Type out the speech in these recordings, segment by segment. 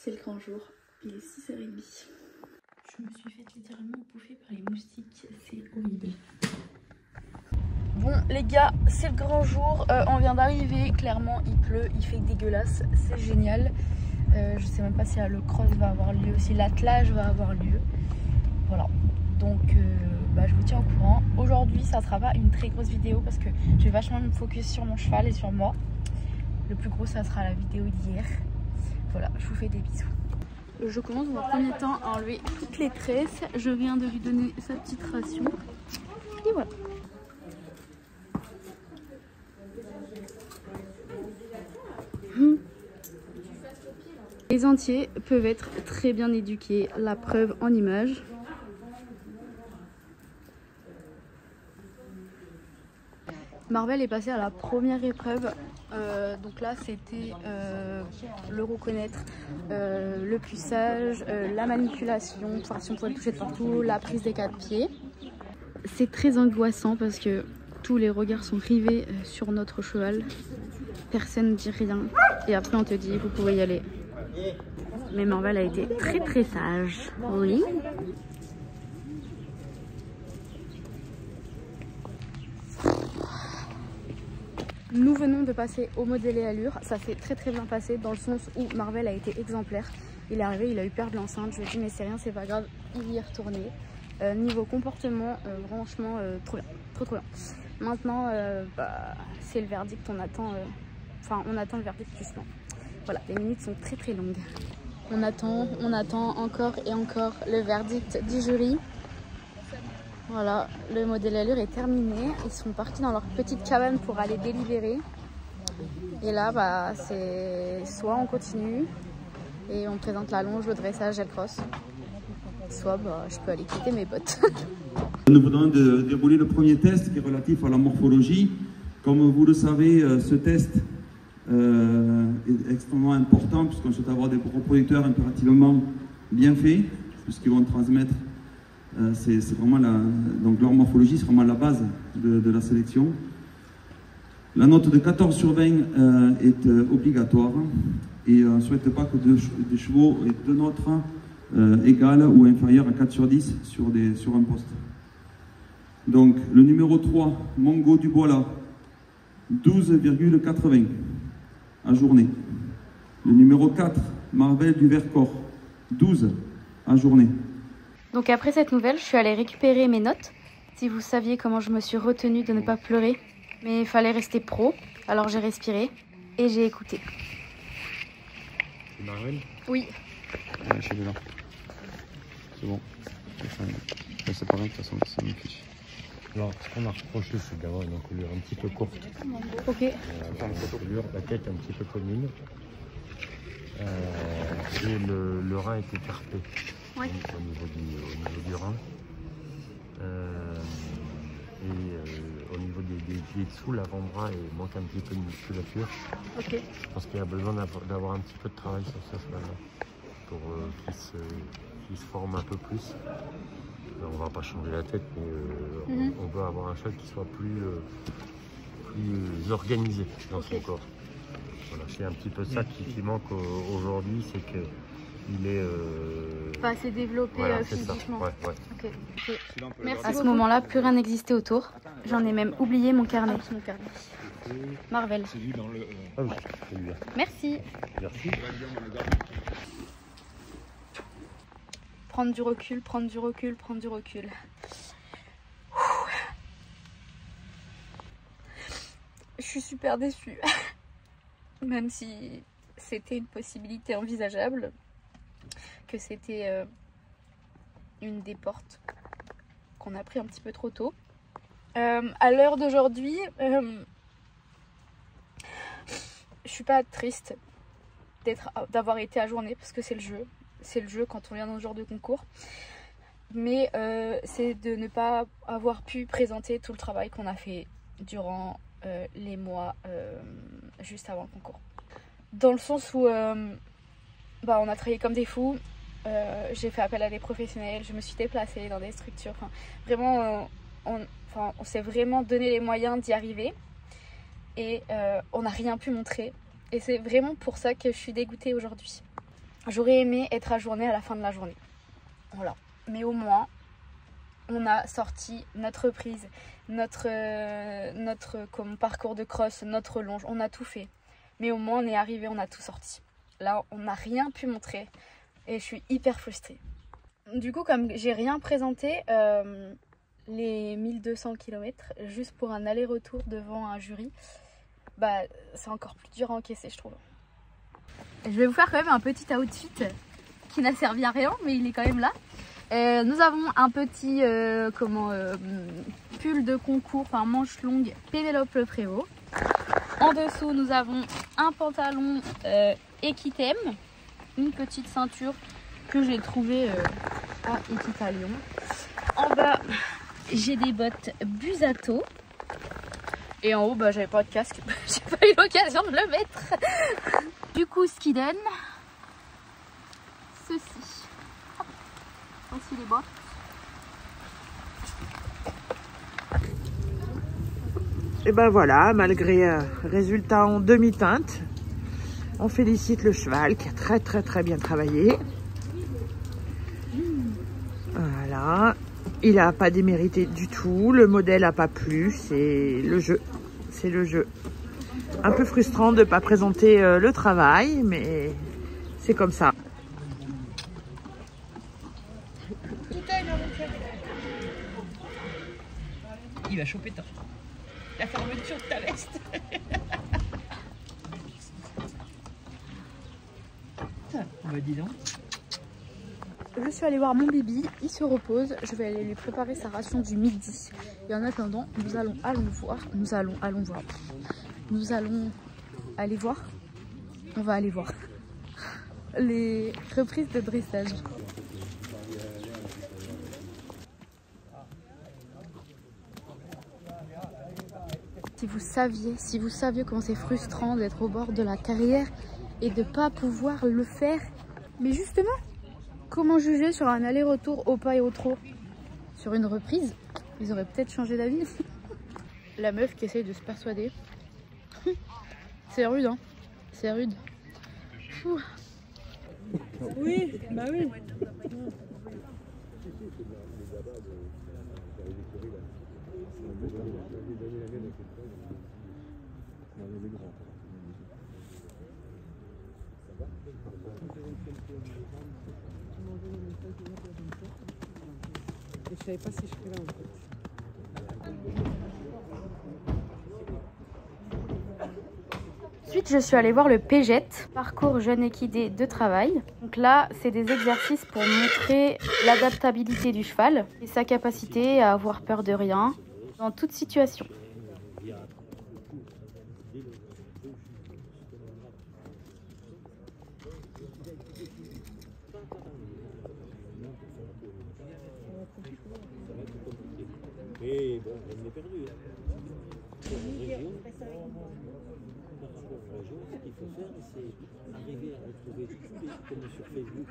C'est le grand jour, il est 6h30. Je me suis fait littéralement bouffer par les moustiques, c'est horrible. Bon les gars, c'est le grand jour, on vient d'arriver, clairement il pleut, il fait dégueulasse, c'est génial. Je sais même pas si le cross va avoir lieu, si l'attelage va avoir lieu. Voilà, donc je vous tiens au courant. Aujourd'hui ça sera pas une très grosse vidéo parce que je vais vachement me focus sur mon cheval et sur moi. Le plus gros ça sera la vidéo d'hier. Voilà, je vous fais des bisous. Je commence dans un premier temps à enlever toutes les tresses. Je viens de lui donner sa petite ration. Et voilà. Les entiers peuvent être très bien éduqués. La preuve en image. Marvel est passé à la première épreuve. Donc là c'était le reconnaître, le puçage, la manipulation, voir si on pouvait le toucher de partout, la prise des 4 pieds. C'est très angoissant parce que tous les regards sont rivés sur notre cheval. Personne ne dit rien et après on te dit vous pouvez y aller. Mais Marvel a été très sage. Oui. Nous venons de passer au modèle et allure, ça s'est très bien passé dans le sens où Marvel a été exemplaire. Il est arrivé, il a eu peur de l'enceinte, je lui ai dit mais c'est rien, c'est pas grave, il y est retourné. Niveau comportement, franchement, trop bien, trop bien. Maintenant, c'est le verdict, on attend le verdict justement. Voilà, les minutes sont très longues. On attend encore et encore le verdict du jury. Voilà, le modèle allure est terminé. Ils sont partis dans leur petite cabane pour aller délibérer. Et là, c'est soit on continue et on présente la longe, le dressage et le cross. Soit je peux aller quitter mes bottes. Nous venons de dérouler le premier test qui est relatif à la morphologie. Comme vous le savez, ce test est extrêmement important puisqu'on souhaite avoir des reproducteurs impérativement bien faits, puisqu'ils vont transmettre. C'est vraiment donc leur morphologie, c'est vraiment la base de la sélection. La note de 14 sur 20 est obligatoire et on ne souhaite pas que des chevaux aient 2 notes égales ou inférieures à 4 sur 10 sur un poste. Donc le numéro 3, Mongo du Boila, 12,80 à journée. Le numéro 4, Marvel du Vercors, 12 à journée. Donc après cette nouvelle, je suis allée récupérer mes notes. Si vous saviez comment je me suis retenue de ne pas pleurer. Mais il fallait rester pro, alors j'ai respiré et j'ai écouté. C'est Marvel? Oui. Ouais, je suis dedans. C'est bon. C'est pas grave, de toute façon, ça me fiche. Alors, ce qu'on a reproché, c'est d'avoir une encolure un petit peu courte. Ok. La tête un petit peu commune. Et le rein est écarté. Ouais. Au niveau du rein. Au niveau des pieds dessous, l'avant-bras manque un petit peu de musculature. Ok. Je pense qu'il y a besoin d'avoir un petit peu de travail sur ce cheval-là pour qu'il se forme un peu plus. Alors, on va pas changer la tête, mais on veut avoir un cheval qui soit plus organisé dans son corps. Voilà, c'est un petit peu ça qui manque aujourd'hui, c'est que il est pas assez développé voilà, physiquement. Ouais. Okay. Merci. À ce moment-là, plus rien n'existait autour. J'en ai même oublié mon carnet. Marvel. Ah oui, merci. Merci. Prendre du recul. Je suis super déçue. Même si c'était une possibilité envisageable, que c'était une des portes qu'on a pris un petit peu trop tôt. À l'heure d'aujourd'hui, je suis pas triste d'avoir été ajournée parce que c'est le jeu quand on vient dans ce genre de concours. Mais c'est de ne pas avoir pu présenter tout le travail qu'on a fait durant les mois juste avant le concours. Dans le sens où on a travaillé comme des fous. J'ai fait appel à des professionnels, je me suis déplacée dans des structures. Vraiment, on s'est vraiment donné les moyens d'y arriver et on n'a rien pu montrer. Et c'est vraiment pour ça que je suis dégoûtée aujourd'hui. J'aurais aimé être ajournée à la fin de la journée. Voilà. Mais au moins, on a sorti notre reprise, notre parcours de cross, notre longe. On a tout fait. Mais au moins, on est arrivé, on a tout sorti. Là, on n'a rien pu montrer. Et je suis hyper frustrée. Du coup, comme j'ai rien présenté, les 1200 km, juste pour un aller-retour devant un jury, bah, c'est encore plus dur à encaisser, je trouve. Je vais vous faire quand même un petit outfit qui n'a servi à rien, mais il est quand même là. Nous avons un petit pull de concours, enfin manche longue Pénélope Le Prévost. En dessous, nous avons un pantalon Equitem, une petite ceinture que j'ai trouvée à Equitalion. En bas, j'ai des bottes Busato. Et en haut, bah, j'avais pas de casque, j'ai pas eu l'occasion de le mettre. Du coup, ce qui donne ceci. Hop. Voici les bottes. Et ben voilà, malgré résultat en demi-teinte, on félicite le cheval qui a très bien travaillé. Voilà, il n'a pas démérité du tout, le modèle n'a pas plu, c'est le jeu. C'est le jeu. Un peu frustrant de ne pas présenter le travail, mais c'est comme ça. Il va choper la fermeture de ta veste. Bah dis donc. Je suis allée voir mon Bibi, il se repose, je vais aller lui préparer sa ration du midi. Et en attendant, nous allons aller voir. On va aller voir les reprises de dressage. Si vous saviez comment c'est frustrant d'être au bord de la carrière et de ne pas pouvoir le faire. Mais justement, comment juger sur un aller-retour au pas et au trot? Sur une reprise, ils auraient peut-être changé d'avis. La meuf qui essaye de se persuader. C'est rude, hein. C'est rude. Ouh. Oui, bah oui. Je savais pas si je serais là en fait. Ensuite, je suis allée voir le PGET, parcours jeune équidé de travail. Donc là, c'est des exercices pour montrer l'adaptabilité du cheval et sa capacité à avoir peur de rien dans toute situation. Et bon, on est perdu. Ce qu'il faut faire, c'est arriver à retrouver comme sur Facebook.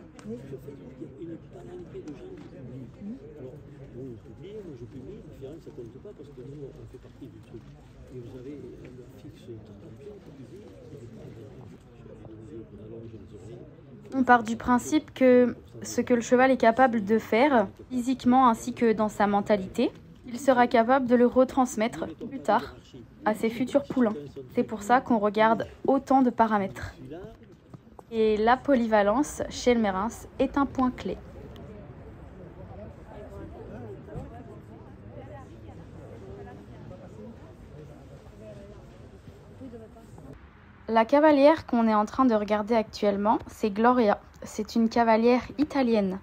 Sur Facebook, il y a une panalité de gens qui publient. Alors, vous publiez, moi je publie, ça ne compte pas parce que nous, on fait partie du truc. Et vous avez un fixe qui publie, on part du principe que ce que le cheval est capable de faire, physiquement ainsi que dans sa mentalité, il sera capable de le retransmettre plus tard à ses futurs poulains. C'est pour ça qu'on regarde autant de paramètres. Et la polyvalence chez le Mérins est un point clé. La cavalière qu'on est en train de regarder actuellement, c'est Gloria. C'est une cavalière italienne.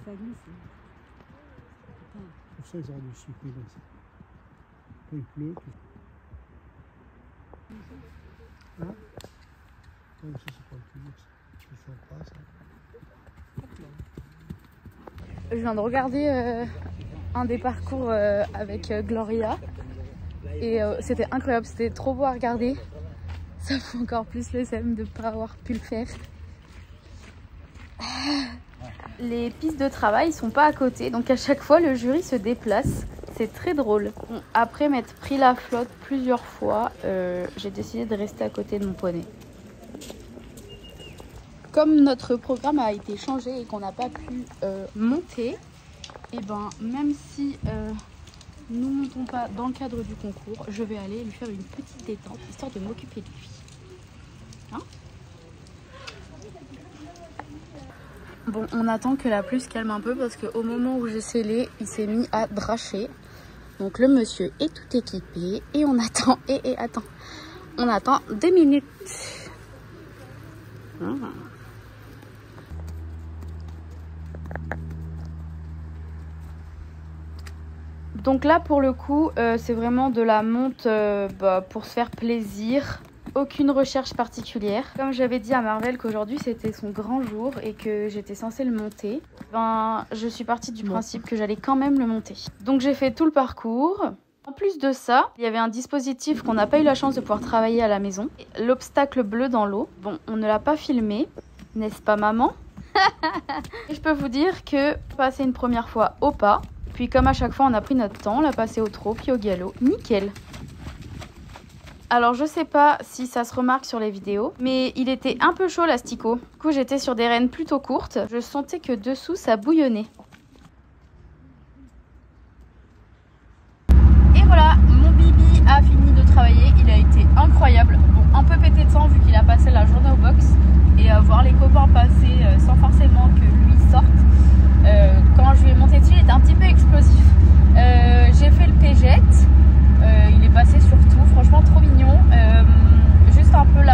Ça glisse. Pour ça, ils auraient dû supprimer ça. Quand il pleut. Hein? Même si c'est pas le public, ils font pas ça. Je viens de regarder un des parcours avec Gloria et c'était incroyable, c'était trop beau à regarder. Ça fait encore plus le seum de ne pas avoir pu le faire. Les pistes de travail sont pas à côté, donc à chaque fois le jury se déplace. C'est très drôle. Bon, après m'être pris la flotte plusieurs fois, j'ai décidé de rester à côté de mon poney. Comme notre programme a été changé et qu'on n'a pas pu monter, et ben même si nous ne montons pas dans le cadre du concours, je vais aller lui faire une petite détente histoire de m'occuper de lui. Hein? Bon, on attend que la pluie se calme un peu parce qu'au moment où j'ai scellé, il s'est mis à dracher. Donc le monsieur est tout équipé et on attend attends. On attend 2 minutes. Donc là pour le coup c'est vraiment de la monte pour se faire plaisir. Aucune recherche particulière. Comme j'avais dit à Marvel qu'aujourd'hui c'était son grand jour et que j'étais censée le monter, ben je suis partie du principe que j'allais quand même le monter. Donc j'ai fait tout le parcours. En plus de ça, il y avait un dispositif qu'on n'a pas eu la chance de pouvoir travailler à la maison. L'obstacle bleu dans l'eau. Bon, on ne l'a pas filmé, n'est-ce pas maman? Et je peux vous dire que passer une première fois au pas, puis comme à chaque fois on a pris notre temps, on l'a passé au trot puis au galop, nickel. Alors je sais pas si ça se remarque sur les vidéos, mais il était un peu chaud l'asticot. Du coup j'étais sur des rênes plutôt courtes, je sentais que dessous ça bouillonnait. Et voilà, mon bibi a fini de travailler, il a été incroyable. Bon, un peu pété de sang vu qu'il a passé la journée au box et voir les copains passer sans forcément que lui sorte. Quand je lui ai monté dessus, il était un petit peu explosif. J'ai fait le pégette. Il est passé sur tout, franchement trop mignon. Juste un peu le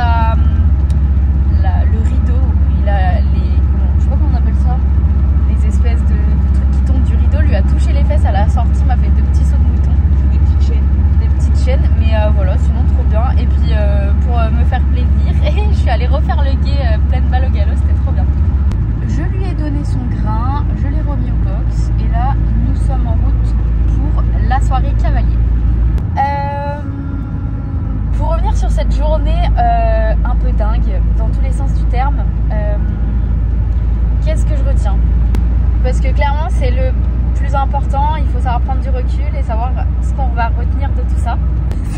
rideau, il a je sais pas comment on appelle ça, les espèces de trucs qui tombent du rideau, lui a touché les fesses à la sortie, m'a fait 2 petits sauts de mouton. Des petites chaînes. Des petites chaînes, mais voilà, sinon trop bien. Et puis pour me faire plaisir, je suis allée refaire le guet pleine balle au galop, c'était trop bien. Je lui ai donné son grain, je l'ai remis au box et là nous sommes en route pour la soirée cavalier. Pour revenir sur cette journée un peu dingue dans tous les sens du terme, qu'est-ce que je retiens? Parce que clairement c'est le plus important, il faut savoir prendre du recul et savoir ce qu'on va retenir de tout ça.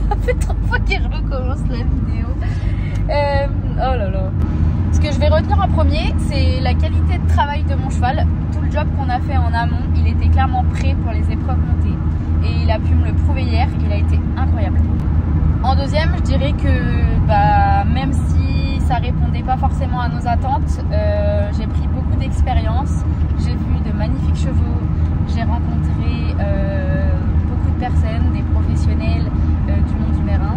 Ça fait 3 fois qu'il recommence la vidéo. Oh là là. Ce que je vais retenir en premier, c'est la qualité de travail de mon cheval. Tout le job qu'on a fait en amont, il était clairement prêt pour les épreuves montées. Et il a pu me le prouver hier, il a été incroyable. En deuxième, je dirais que même si ça répondait pas forcément à nos attentes, j'ai pris beaucoup d'expérience, j'ai vu de magnifiques chevaux, j'ai rencontré beaucoup de personnes, des professionnels du monde du Mérins.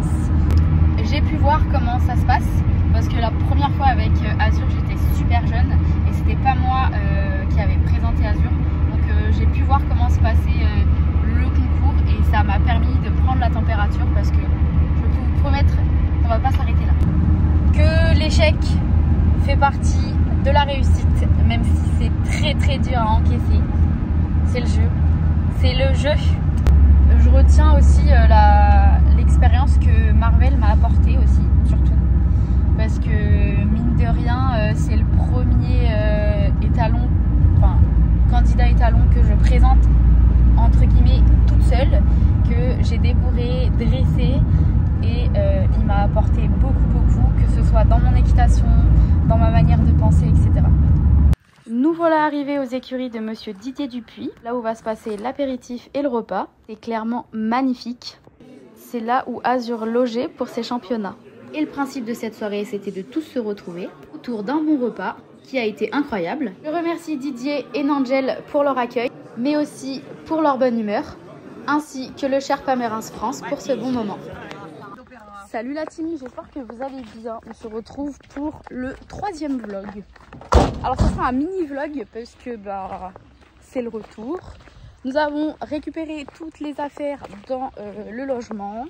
J'ai pu voir comment ça se passe, parce que la première fois avec Azur, j'étais super jeune et c'était pas moi qui avait présenté Azur. Donc j'ai pu voir comment se passait le concours et ça m'a permis de prendre la température parce que je peux vous promettre qu'on va pas s'arrêter là. Que l'échec fait partie de la réussite, même si c'est très dur à encaisser. C'est le jeu. C'est le jeu. Je retiens aussi l'expérience que Marvel m'a apportée aussi, surtout. Parce que mine de rien, c'est le premier candidat étalon que je présente entre guillemets toute seule, que j'ai débourré, dressé et il m'a apporté beaucoup, que ce soit dans mon équitation, dans ma manière de penser, etc. Nous voilà arrivés aux écuries de monsieur Didier Dupuis, là où va se passer l'apéritif et le repas. C'est clairement magnifique. C'est là où Azur logeait pour ses championnats. Et le principe de cette soirée, c'était de tous se retrouver autour d'un bon repas qui a été incroyable. Je remercie Didier et Nangel pour leur accueil, mais aussi pour leur bonne humeur, ainsi que le Sherpa Mérins France pour ce bon moment. Salut la team, j'espère que vous allez bien. On se retrouve pour le 3e vlog. Alors ce sera un mini vlog parce que c'est le retour. Nous avons récupéré toutes les affaires dans le logement.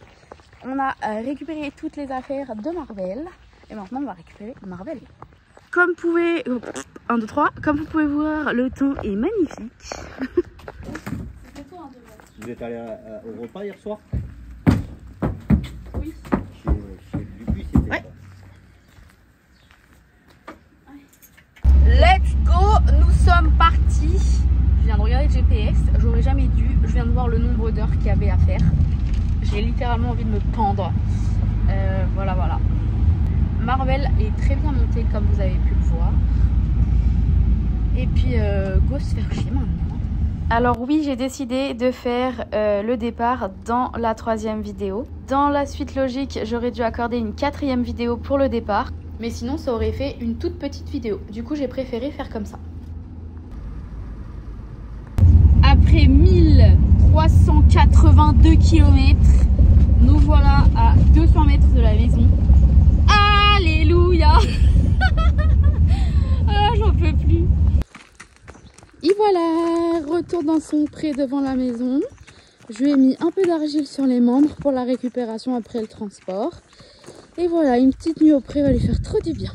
On a récupéré toutes les affaires de Marvel. Et maintenant on va récupérer Marvel. Comme vous pouvez... 1, 2, 3. Comme vous pouvez voir, le temps est magnifique. Vous êtes allé au repas hier soir? Oui. Chez Dupuis, c'était... Ouais. Let's go! Nous sommes partis PS, j'aurais jamais dû. Je viens de voir le nombre d'heures qu'il y avait à faire. J'ai littéralement envie de me pendre. Voilà, voilà. Marvel est très bien monté comme vous avez pu le voir. Et puis, go se faire chier maintenant. Alors oui, j'ai décidé de faire le départ dans la 3e vidéo. Dans la suite logique, j'aurais dû accorder une 4e vidéo pour le départ. Mais sinon, ça aurait fait une toute petite vidéo. Du coup, j'ai préféré faire comme ça. Après 1382 km, nous voilà à 200 mètres de la maison. Alléluia. Ah, j'en peux plus. Et voilà, retour dans son pré devant la maison. Je lui ai mis un peu d'argile sur les membres pour la récupération après le transport. Et voilà, une petite nuit au pré va lui faire trop du bien.